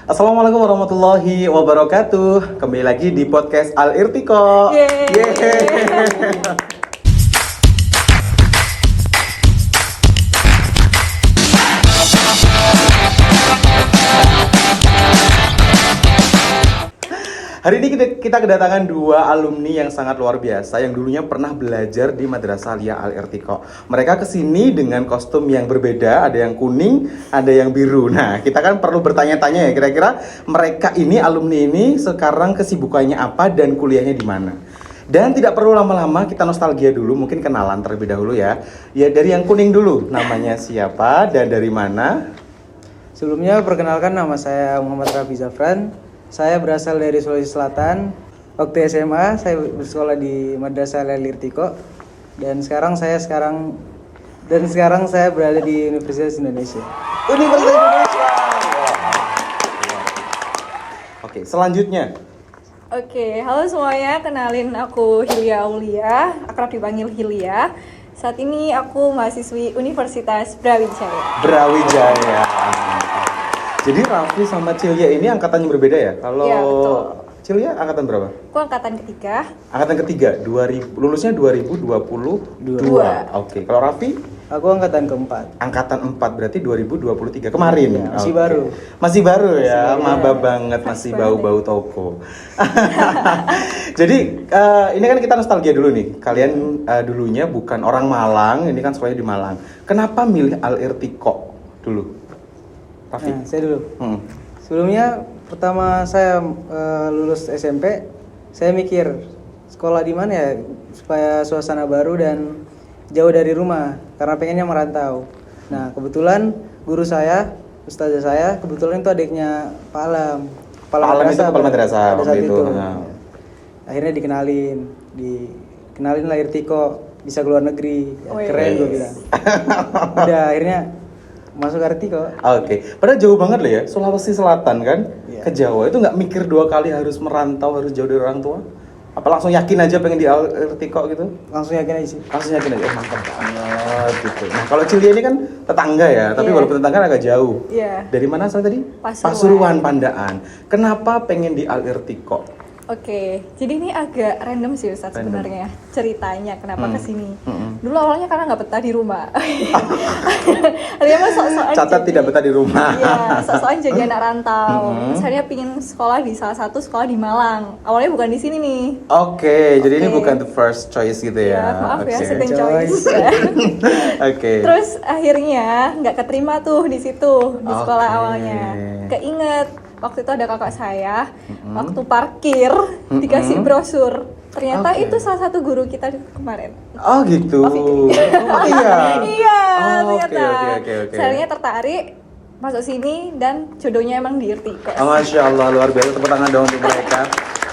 Assalamualaikum warahmatullahi wabarakatuh. Kembali lagi di podcast Al Irtiqo. Hari ini kita kedatangan dua alumni yang sangat luar biasa yang dulunya pernah belajar di Madrasah Aliyah Al Irtiqo. Mereka kesini dengan kostum yang berbeda, ada yang kuning, ada yang biru. Nah, kita kan perlu bertanya-tanya ya, kira-kira mereka ini, alumni ini sekarang kesibukannya apa dan kuliahnya di mana? Dan tidak perlu lama-lama, kita nostalgia dulu, mungkin kenalan terlebih dahulu ya. Ya dari yang kuning dulu, namanya siapa dan dari mana? Sebelumnya perkenalkan, nama saya Muhammad Raffi Zafran. Saya berasal dari Sulawesi Selatan. Waktu SMA saya bersekolah di Madrasah Al Irtiqo dan sekarang saya berada di Universitas Indonesia. Universitas Indonesia. Oke, selanjutnya. Oke, halo semuanya, kenalin aku Hilya Aulia, akrab dipanggil Hilya. Saat ini aku mahasiswi Universitas Brawijaya. Brawijaya. Jadi Raffi sama Cilya ini angkatannya berbeda ya? Kalau ya, betul. Cilya angkatan berapa? Aku angkatan ketiga. Angkatan ketiga, lulusnya 2022. Oke. Kalau Raffi? Aku angkatan keempat. Angkatan 4 berarti 2023 kemarin. Ya, masih baru. Masih baru ya, baru. maba banget, masih bau-bau toko. Jadi ini kan kita nostalgia dulu nih. Kalian dulunya bukan orang Malang, ini kan sekolahnya di Malang. Kenapa milih Al Irtiqo dulu? Raffi? Nah, saya dulu. Sebelumnya pertama saya lulus SMP, saya mikir sekolah di mana ya supaya suasana baru dan jauh dari rumah karena pengennya merantau. Nah, kebetulan guru saya, ustazah saya, kebetulan itu adiknya Pak Alam. Kepala madrasah waktu itu. Nah. Akhirnya dikenalin lah Irtiqo, bisa keluar negeri. Ya, keren gue bilang. Udah akhirnya masuk Irtiqo. Oke. Padahal jauh banget loh ya, Sulawesi Selatan kan, ke Iya. Jawa. Itu nggak mikir dua kali harus merantau, harus jauh dari orang tua? Apa langsung yakin aja pengen di Al Irtiqo gitu? Langsung yakin aja sih. Langsung yakin aja, mantap banget gitu. Nah kalau Cilya ini kan tetangga ya, tapi Iya. walaupun tetangga agak jauh. Iya. Dari mana asal tadi? Pasuruan. Pandaan. Kenapa pengen di Al Irtiqo? Oke, jadi ini agak random sih Ustadz sebenarnya ceritanya kenapa kesini. Hmm. Dulu awalnya karena nggak betah di rumah. Dia mah sok-sokan. Catat tidak betah di rumah. Iya, sok-sokan jadi anak rantau. Saya pingin sekolah di salah satu sekolah di Malang. Awalnya bukan di sini nih. Oke, jadi ini Oke. bukan the first choice gitu ya? Ya, maaf ya, Oke. second Choice. choice. Oke. Terus akhirnya nggak keterima tuh di situ di sekolah Oke. awalnya. Keinget waktu itu ada kakak saya, waktu parkir dikasih brosur. Ternyata Oke. itu salah satu guru kita kemarin. Oh gitu. Oh, iya. Iya, Oh, ternyata. oke. Saya tertarik masuk sini dan jodohnya emang di Irtiqo. Oh, Masya Allah, luar biasa. Tepuk tangan dong untuk mereka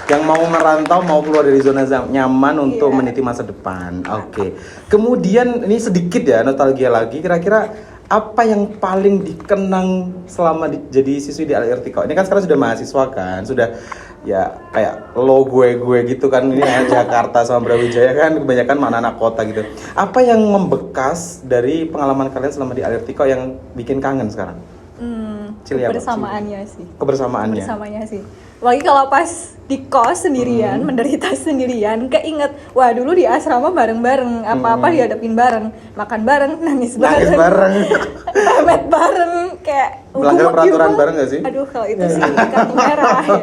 yang mau merantau, mau keluar dari zona nyaman untuk Iya. meniti masa depan. Oke. Kemudian ini sedikit ya nostalgia lagi. Kira-kira apa yang paling dikenang selama jadi siswi di Al Irtiqo? Ini kan sekarang sudah mahasiswa kan, sudah ya kayak lo gue gitu kan, ini Jakarta sama Brawijaya kan kebanyakan anak-anak kota gitu. Apa yang membekas dari pengalaman kalian selama di Al Irtiqo yang bikin kangen sekarang? Cilya apa? Kebersamaannya sih. Kebersamaannya. Bersamanya sih. Lagi kalau pas di kos sendirian, menderita sendirian, keinget, wah dulu di asrama bareng-bareng, apa-apa dihadapin bareng, makan bareng, nangis bareng, remet bareng, kayak melanggar peraturan bareng gak sih? Aduh, kalau itu sih kartu merah ya.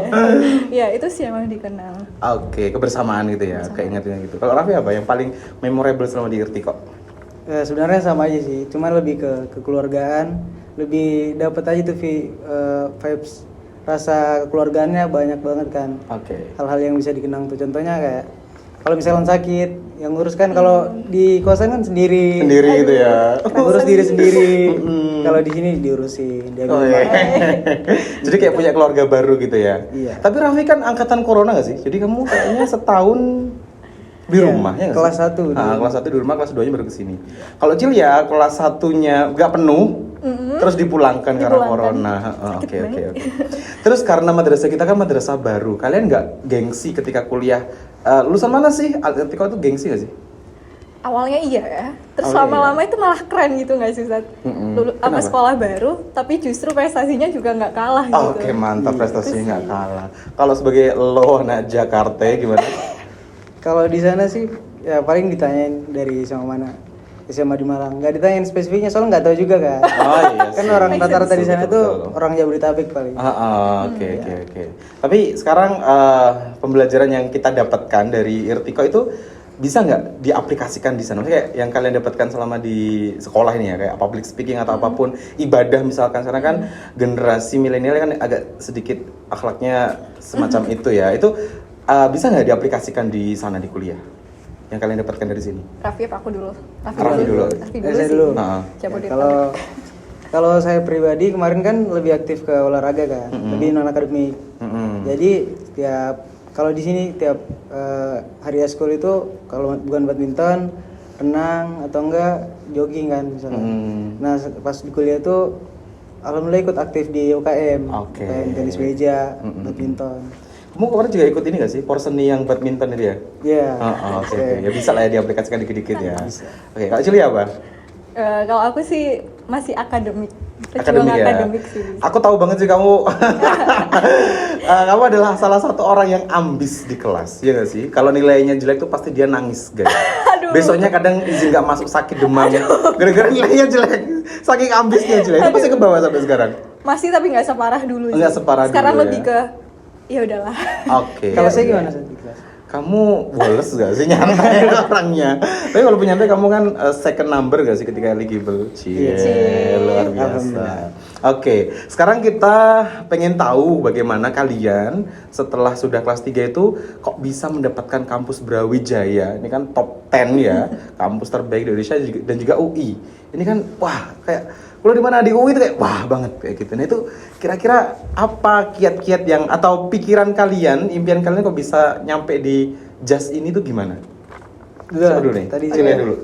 Ya, itu sih yang dikenal. Oke, kebersamaan gitu ya, keingetannya gitu. Kalau Raffi apa yang paling memorable selama di Irtiqo? Ya, sebenarnya sama aja sih, cuman lebih ke kekeluargaan, lebih dapat aja tuh vibes, rasa kekeluargaannya banyak banget kan. Oke. Hal-hal yang bisa dikenang tuh, contohnya kayak kalau misalkan sakit, yang ngurus kan kalau di kosan kan sendiri Gitu ya. ngurus diri sendiri. Kalau di sini diurusin, dia Oh, iya. Jadi kayak punya keluarga baru gitu ya. Iya. Tapi Raffi kan angkatan corona gak sih? Jadi kamu kayaknya setahun di Iya, rumah ya nggak kelas sih? 1 Kelas 1 di rumah, kelas 2 nya baru kesini. Kalau Cilya kelas 1-nya nggak penuh, terus dipulangkan karena corona. Oke. Terus karena madrasah kita kan madrasah baru, kalian nggak gengsi ketika kuliah? Lulusan mana sih? Al Irtiqo itu gengsi nggak sih? Awalnya iya ya, terus Awalnya lama-lama itu malah keren gitu nggak sih, Zat? Apa Kenapa? sekolah baru, tapi justru prestasinya juga nggak kalah gitu. Oke, mantap, prestasinya nggak kalah. Kalau sebagai lo anak Jakarta gimana? Kalau di sana sih ya paling ditanyain dari sama mana SMA di Malang. Nggak ditanyain spesifiknya soalnya nggak tahu juga kan. Oh iya Kan sih. orang rata-rata di sana Betul, tuh betul. orang Jabodetabek paling. Oke. Tapi sekarang pembelajaran yang kita dapatkan dari Irtiko itu bisa nggak diaplikasikan di sana? Maksudnya kayak yang kalian dapatkan selama di sekolah ini ya, kayak public speaking atau apapun, ibadah misalkan. Sekarang kan generasi milenial kan agak sedikit akhlaknya semacam itu ya. Itu bisa nggak diaplikasikan di sana di kuliah? Yang kalian dapatkan dari sini? Raffi apa aku dulu? Raffi dulu. Raffi Saya sih. dulu. Nah. Jabodetabek. Kalau saya pribadi kemarin kan lebih aktif ke olahraga kan, lebih non akademik. Jadi kalau di sini tiap hari eskul itu kalau bukan badminton, renang atau enggak jogging kan misalnya. Nah pas di kuliah itu alhamdulillah ikut aktif di UKM, Oke. UKM tenis meja, badminton. Kamu kemarin juga ikut ini nggak sih, porseni yang badminton itu ya? Iya. Oke. Ya bisa lah ya diaplikasikan dikit-dikit ya. Oke, Kak Cili apa? Kalau aku sih masih akademik, Akademik ya? akademik sih. Aku tahu banget sih kamu. Kamu adalah salah satu orang yang ambis di kelas, ya nggak sih? Kalau nilainya jelek tuh pasti dia nangis, guys. Aduh. Besoknya kadang izin nggak masuk, sakit demam. Gara-gara nilainya jelek, saking ambisnya jelek. Itu pasti ke bawah sampai sekarang. Masih tapi nggak separah dulu. Nggak sih. separah Sekarang dulu lebih ya. ke ya udahlah. Oke. Kalau saya gimana Sat, di kelas? Kamu boles gak sih nyantai orangnya? Tapi walaupun nyantai kamu kan second number gak sih ketika eligible? Cie. Luar biasa. Oke, sekarang kita pengen tahu bagaimana kalian setelah sudah kelas 3 itu kok bisa mendapatkan kampus Brawijaya. Ini kan top 10 ya, kampus terbaik di Indonesia dan juga UI. Ini kan wah kayak kalau di mana di UI itu kayak wah banget kayak gitu. Nah itu kira-kira apa kiat-kiat yang atau pikiran kalian, impian kalian kok bisa nyampe di JAS ini tuh gimana? Siapa dulu nih? Tadi Cile saya. dulu.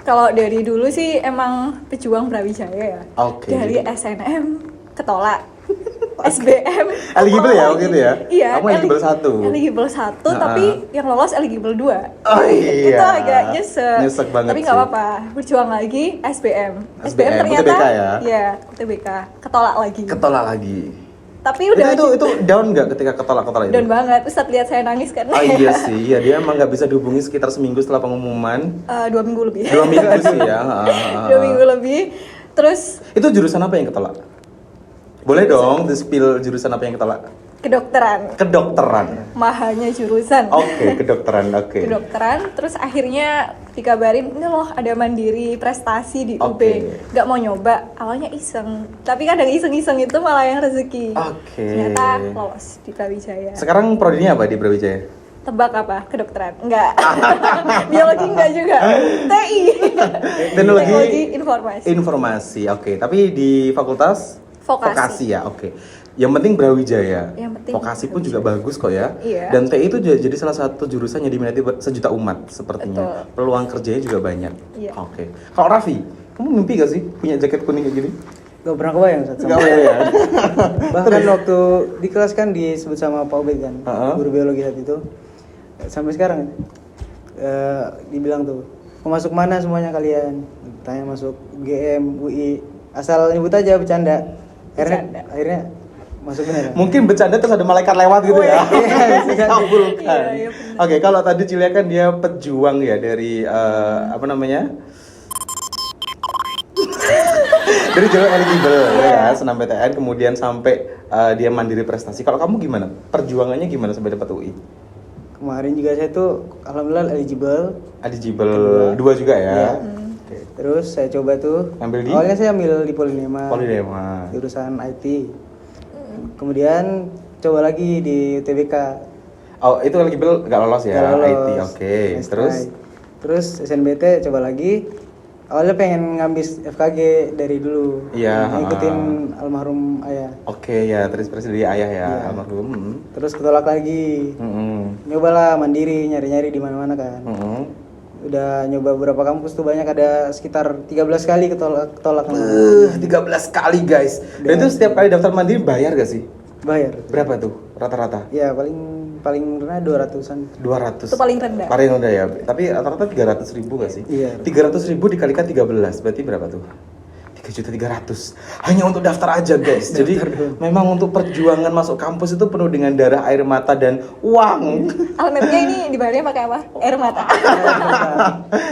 Kalau dari dulu sih emang pejuang Brawijaya ya. Oke. Dari SNM ketolak. SBM Eligible ya ketolak waktu lagi. itu ya? Iya. Kamu eligible 1. Eligible 1 Nah, tapi yang lolos eligible 2. Oh iya. Itu agak nyesek. Nyesek banget tapi nggak sih. apa-apa. Berjuang lagi SBM. SBM, ternyata UTBK ya? Iya, UTBK. Ketolak lagi. Ketolak lagi. Tapi udah Itu down nggak ketika ketolak-ketolak itu? down banget. Ustadz lihat saya nangis kan. Oh iya sih, ya dia emang nggak bisa dihubungi sekitar seminggu setelah pengumuman. 2 minggu lebih. 2 minggu sih ya. 2 minggu lebih. Terus Itu jurusan apa yang ketolak? Boleh dong di-spill jurusan apa yang ketolak? kedokteran. Kedokteran. Mahanya jurusan. Oke, kedokteran. Oke. Kedokteran, terus akhirnya dikabarin ini loh ada mandiri prestasi di UB. Oke. Nggak mau nyoba, awalnya iseng. Tapi kadang iseng-iseng itu malah yang rezeki. Oke. Ternyata lolos di Brawijaya. Sekarang prodinya apa di Brawijaya? Tebak apa? Kedokteran? Enggak. Biologi enggak juga. TI. Teknologi informasi. Informasi. Oke, tapi di fakultas Vokasi. ya. Oke. Yang penting Brawijaya. Yang penting Vokasi pun juga bagus kok ya. Iya. Dan TI itu jadi salah satu jurusan yang diminati sejuta umat sepertinya. Betul. Peluang kerjanya juga banyak. Iya. Oke. Kalau Raffi, kamu mimpi gak sih punya jaket kuning kayak gini? Gak pernah kebayang Sat, sama. Gak ya. Bahkan waktu di kelas kan disebut sama Pak Ubed kan, guru biologi saat itu. Sampai sekarang dibilang tuh, mau masuk mana semuanya kalian? Tanya masuk UGM, UI, asal nyebut aja bercanda. Akhirnya masuk benar. Mungkin bercanda terus ada malaikat lewat gitu ya. Kabulkan. Iya, benar. Oke, kalau tadi Cilia kan dia pejuang ya dari apa namanya? Dari jalur eligible ya, senam PTN kemudian sampai dia mandiri prestasi. Kalau kamu gimana? Perjuangannya gimana sampai dapat UI? Kemarin juga saya tuh alhamdulillah eligible. Eligible 2 juga ya. Iya. Oke. Terus saya coba tuh. Ambil di? Awalnya saya ambil di Polinema. Polidema. Jurusan IT. Kemudian coba lagi di UTBK. Oh, itu eligible nggak lolos ya? Nggak lolos. IT. Oke. Nice Terus try. Terus SNBT coba lagi. Awalnya pengen ngambil FKG dari dulu. Iya, Ngikutin almarhum ayah. oke ya, terinspirasi dari ayah ya, Iya. almarhum. Terus ketolak lagi. Nyobalah mandiri, nyari-nyari di mana-mana kan. Udah nyoba beberapa kampus tuh banyak, ada sekitar 13 kali ketolak. 13 kali guys. Dan itu setiap kali daftar mandiri bayar gak sih? Bayar. Berapa tuh? rata-rata? Ya paling paling rendah 200-an. 200. Itu paling rendah. Paling rendah ya. Tapi rata-rata 300.000 nggak sih? Iya. 300.000 dikalikan 13, berarti berapa tuh? 3.300.000 hanya untuk daftar aja guys. Jadi memang untuk perjuangan masuk kampus itu penuh dengan darah, air mata dan uang. Almetnya ini dibayarnya pakai apa? Air mata.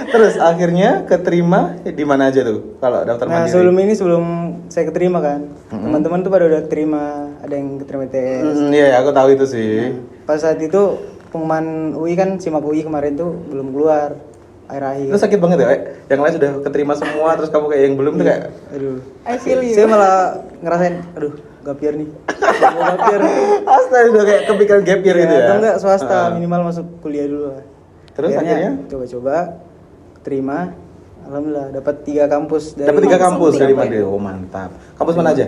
Terus akhirnya keterima di mana aja tuh kalau daftar Nah mandiri? sebelum saya keterima kan, teman-teman tuh pada udah keterima, ada yang keterima ITS. Iya, aku tahu itu sih. Pas saat itu pengumuman UI kan, SIMAK UI kemarin tuh belum keluar akhir-akhir. Itu sakit banget ya, Wek? Yang lain sudah keterima semua, terus kamu kayak yang belum tuh kayak Aduh. I feel you. Saya malah ngerasain, aduh, gap year nih. Mau gap year. astaga udah kayak kepikiran gap year gitu ya. Atau enggak swasta, Heeh. minimal masuk kuliah dulu lah. Terus akhirnya? coba-coba terima. Alhamdulillah dapat 3 kampus dari Dapat 3 kampus Langsung dari tiga. Mandiri. Oh, mantap. Kampus mana aja?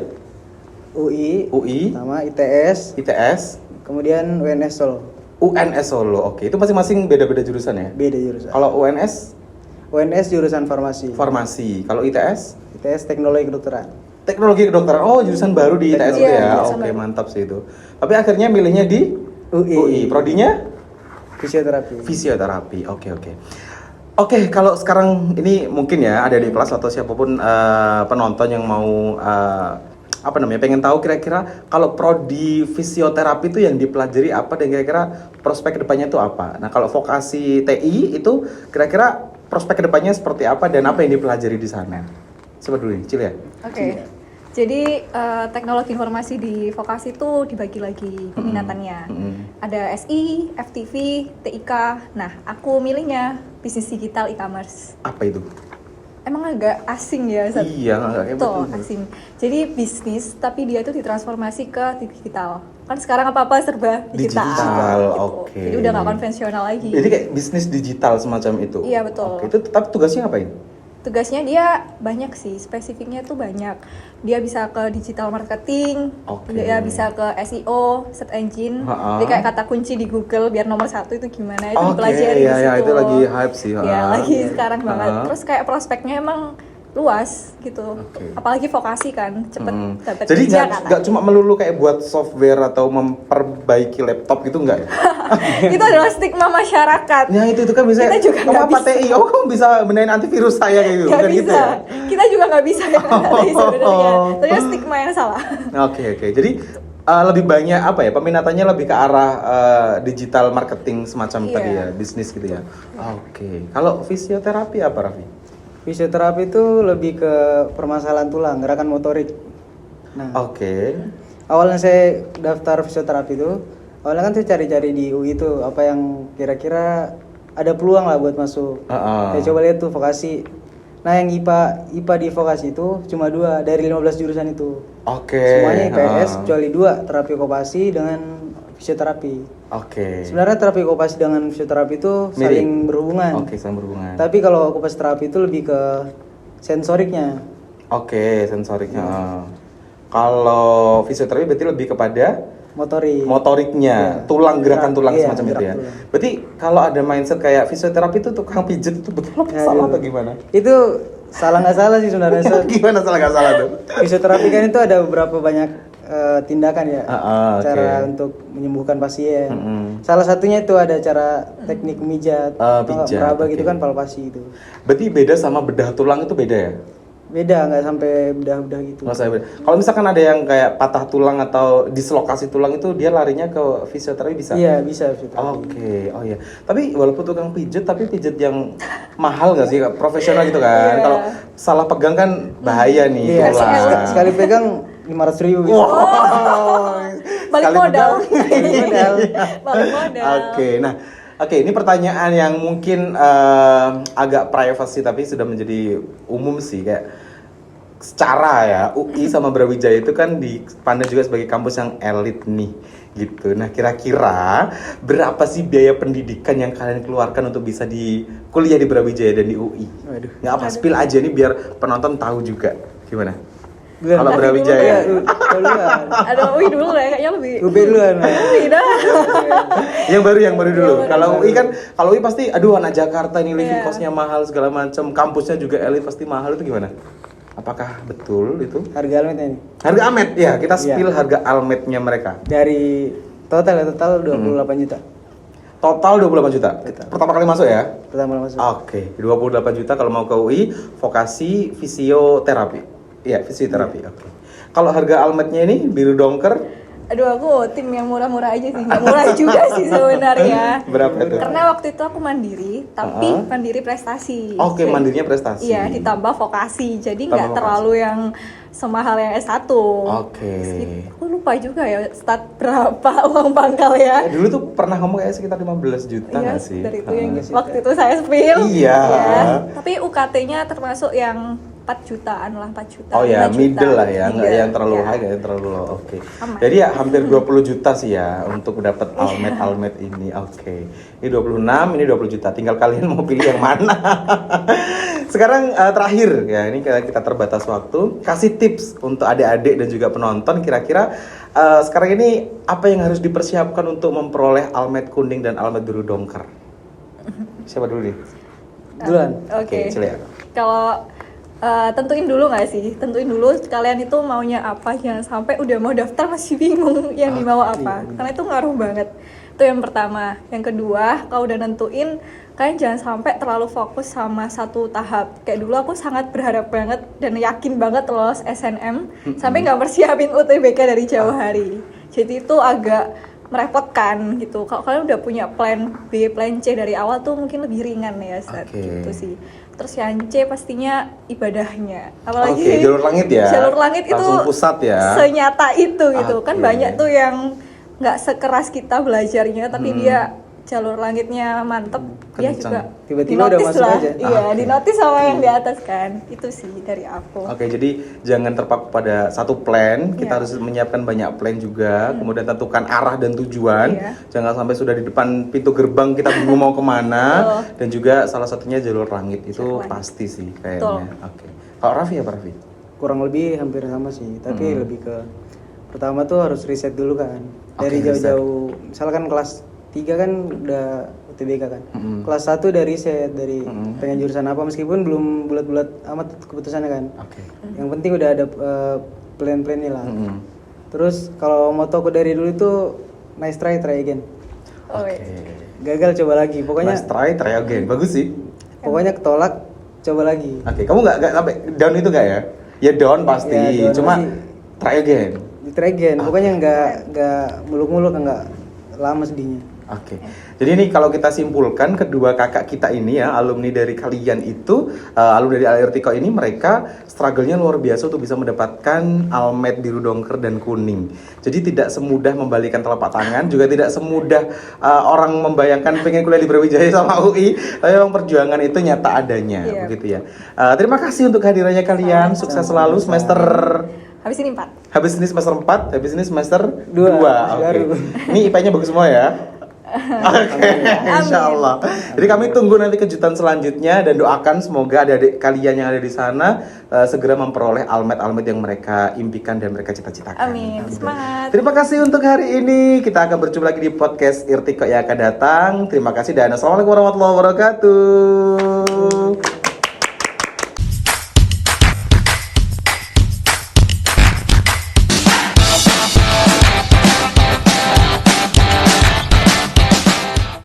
UI, sama ITS, ITS, kemudian UNS Solo. UNS Solo. Oke, itu masing-masing beda-beda jurusan ya? Beda jurusan. Kalau UNS UNS jurusan farmasi. farmasi, kalau ITS ITS teknologi kedokteran. teknologi kedokteran. Oh, jurusan baru di ITS itu Iya, ya. jurusan Oke, baru. mantap sih itu. Tapi akhirnya milihnya di UI. Prodinya Fisioterapi. fisioterapi. Oke, oke. Oke, kalau sekarang ini mungkin ya ada di kelas atau siapapun penonton yang mau apa namanya pengen tahu kira-kira kalau prodi fisioterapi itu yang dipelajari apa dan kira-kira prospek kedepannya itu apa. Nah, kalau vokasi TI itu kira-kira prospek kedepannya seperti apa dan apa yang dipelajari di sana. Coba dulu nih, Cil ya. Oke. Jadi teknologi informasi di vokasi itu dibagi lagi peminatannya. Ada SI, FTV, TIK. Nah, aku milihnya bisnis digital e-commerce. Apa itu? Emang agak asing ya, Zat? Iya, kayak Betul, betul. asing. Jadi bisnis, tapi dia itu ditransformasi ke digital. Kan sekarang apa-apa serba digital. Digital, gitu. oke. Jadi udah nggak konvensional lagi. Jadi kayak bisnis digital semacam itu. Iya, betul. Oke, itu tapi tugasnya ngapain? Tugasnya dia banyak sih, spesifiknya tuh banyak. Dia bisa ke digital marketing, Oke. dia bisa ke SEO, search engine. Ha-ha. Jadi kayak kata kunci di Google biar nomor 1 itu gimana, itu Oke, dipelajari di iya, iya, situ. itu lagi hype sih, Ya, ha-ha. lagi sekarang banget. Ha-ha. Terus kayak prospeknya emang luas gitu. Oke. Apalagi vokasi kan, cepet dapat Jadi kerja nggak cuma melulu kayak buat software atau memperbaiki laptop gitu nggak ya? Itu adalah stigma masyarakat. Ya itu kan bisa. Kita juga kamu nggak apa bisa. TI? Oh kamu bisa benerin antivirus saya kayak gitu, Nggak bukan bisa. gitu ya? Kita juga nggak bisa ya tadi sebenarnya. Oh. Tapi stigma yang salah. Oke. Jadi lebih banyak apa ya? Peminatannya lebih ke arah digital marketing semacam Iya. tadi ya, bisnis gitu ya. Oke. Kalau fisioterapi apa Raffi? Fisioterapi itu lebih ke permasalahan tulang, gerakan motorik. Nah, Oke. awalnya saya daftar fisioterapi itu, awalnya kan saya cari-cari di UI itu apa yang kira-kira ada peluang lah buat masuk. Heeh. Saya coba lihat tuh vokasi. Nah, yang IPA di vokasi itu cuma 2 dari 15 jurusan itu. Oke. Semuanya IPS heeh. kecuali 2, terapi okupasi dengan fisioterapi. Oke. Sebenarnya terapi okupasi dengan fisioterapi itu Mirip. saling berhubungan. Oke, saling berhubungan. Tapi kalau okupasi terapi itu lebih ke sensoriknya. Oke, sensoriknya. Kalau fisioterapi berarti lebih kepada Motorik. motoriknya, Iya. tulang, gerakan tulang Iya, semacam itu gerak ya. tulang. Berarti kalau ada mindset kayak fisioterapi itu tukang pijet itu betul apa Ya, salah aduh. atau gimana? Itu salah nggak salah sih sebenarnya. Gimana salah nggak salah tuh? Fisioterapi kan itu ada beberapa banyak tindakan ya, Oke. cara untuk menyembuhkan pasien. Mm-mm. Salah satunya itu ada cara teknik memijat, atau nggak pijat, meraba gitu oke. kan, palpasi itu. Berarti beda sama bedah tulang itu beda ya? Beda, nggak sampai bedah-bedah gitu. Nggak usah beda. Kalau misalkan ada yang kayak patah tulang atau dislokasi tulang itu dia larinya ke fisioterapi bisa? Iya bisa fisioterapi. Oke, oh iya. Tapi walaupun tukang pijet, tapi pijet yang mahal nggak sih, profesional gitu kan? Iya. Kalau salah pegang kan bahaya nih Iya, tulang. sekali pegang 500.000 gitu. Wow. Balik Sekali modal. pegang. Modal. Balik modal. Oke, ini pertanyaan yang mungkin agak privasi tapi sudah menjadi umum sih kayak secara ya UI sama Brawijaya itu kan dipandang juga sebagai kampus yang elit nih gitu. Nah, kira-kira berapa sih biaya pendidikan yang kalian keluarkan untuk bisa di kuliah di Brawijaya dan di UI? Waduh. Nggak apa, spill aja nih biar penonton tahu juga. Gimana? Duluan. Kalau Tapi Brawijaya. dulu Duluan. Ada UI dulu lah, kayaknya lebih. UB duluan. UI dah. yang baru dulu. Yang Kalau baru. UI kan, kalau UI pasti, aduh anak Jakarta ini living Iya. cost-nya mahal segala macam, kampusnya juga elit pasti mahal, itu gimana? Apakah betul itu? Harga almetnya ini Harga almet ya, kita Iya. spill harga almetnya mereka. dari Total 28 juta. Total 28 juta. Total. Pertama kali masuk ya? Pertama masuk. Oke, 28 juta kalau mau ke UI, vokasi fisioterapi. Iya, fisioterapi. Oke. Kalau harga almetnya ini biru dongker Aduh, aku tim yang murah-murah aja sih, nggak murah juga sih sebenarnya. berapa itu? Karena waktu itu aku mandiri, tapi mandiri prestasi. Oke, mandirinya prestasi. Iya, ditambah vokasi, jadi Tambah nggak vokasi. terlalu yang semahal yang S1. Oke. Aku lupa juga ya start berapa uang pangkal ya. Dulu tuh pernah ngomong kayak sekitar 15 juta Iya, nggak sih? dari itu yang Heeh. waktu itu saya spill. Iya. Tapi UKT-nya termasuk yang 4 jutaan lah, 4 juta. Oh ya, 5 juta. middle lah ya, nggak Middle, yang terlalu ya. high, nggak yang terlalu low. Oke. Aman. Jadi ya hampir 20 juta sih ya untuk dapat almet ini. Oke. Ini 26, ini 20 juta. Tinggal kalian mau pilih yang mana. Sekarang terakhir ya, ini kita terbatas waktu. Kasih tips untuk adik-adik dan juga penonton kira-kira sekarang ini apa yang harus dipersiapkan untuk memperoleh almet kuning dan almet biru dongker? Siapa dulu nih? Duluan. Oke. Cilea. Kalau tentuin dulu nggak sih? Tentuin dulu kalian itu maunya apa, jangan sampai udah mau daftar masih bingung yang dimau apa. Karena itu ngaruh banget. Itu yang pertama. Yang kedua, kalau udah nentuin, kalian jangan sampai terlalu fokus sama satu tahap. Kayak dulu aku sangat berharap banget dan yakin banget lolos SNM sampai nggak persiapin UTBK dari jauh hari. Jadi itu agak merepotkan gitu. Kalau kalian udah punya plan B, plan C dari awal tuh mungkin lebih ringan ya, Ustaz. Oke. Gitu sih. Terus yang C pastinya ibadahnya. Apalagi Oke, jalur langit ya. Jalur langit itu Langsung pusat ya. senyata itu gitu. Kan Oke. banyak tuh yang nggak sekeras kita belajarnya, tapi dia jalur langitnya mantep, dia Kencang. juga Tiba-tiba udah dinotis masuk lah. aja. Iya, Oke. dinotis sama yang di atas kan. Itu sih dari aku. Oke, jadi jangan terpaku pada satu plan. Kita Iya. harus menyiapkan banyak plan juga. Kemudian tentukan arah dan tujuan. Iya. Jangan sampai sudah di depan pintu gerbang kita bingung mau kemana. Dan juga salah satunya jalur langit itu Jalur langit. pasti sih kayaknya. Betul. Oke. Kalau Raffi apa Raffi? Kurang lebih hampir sama sih, tapi lebih ke pertama tuh harus riset dulu kan. Dari Oke, jauh-jauh, misalkan kelas 3 kan udah UTBK kan. Kelas 1 udah riset dari pengen jurusan apa, meskipun belum bulat-bulat amat keputusannya kan. Oke. Yang penting udah ada plan-plannya lah. Mm-mm. Terus kalau motoku dari dulu itu nice try again. Oh, Oke. iya. Gagal coba lagi. Pokoknya Let's try again. Bagus sih. pokoknya ketolak coba lagi. Oke, kamu nggak sampai down itu nggak ya? Ya down pasti. Ya, down Cuma pasti. try again. Try again. Pokoknya nggak muluk-muluk, nggak lama sedihnya. Oke, jadi ini kalau kita simpulkan kedua kakak kita ini ya alumni dari kalian itu alumni dari Alirtiko ini mereka struggle-nya luar biasa untuk bisa mendapatkan almet biru dongker dan kuning. Jadi tidak semudah membalikan telapak tangan, juga tidak semudah orang membayangkan pengen kuliah di Brawijaya sama UI. Tapi memang perjuangan itu nyata adanya, Iya. begitu ya. Terima kasih untuk kehadirannya kalian, sukses selalu semester. Habis ini 4. Habis ini semester 4, habis ini semester 2. Dua, Oke. baru. Ini IPA-nya bagus semua ya. Oke, insya Allah. Jadi kami tunggu nanti kejutan selanjutnya dan doakan semoga adik-adik kalian yang ada di sana segera memperoleh almet-almet yang mereka impikan dan mereka cita-citakan. Amin. Semangat. Terima kasih untuk hari ini. Kita akan berjumpa lagi di podcast Irtiko yang akan datang. Terima kasih dan assalamualaikum warahmatullahi wabarakatuh.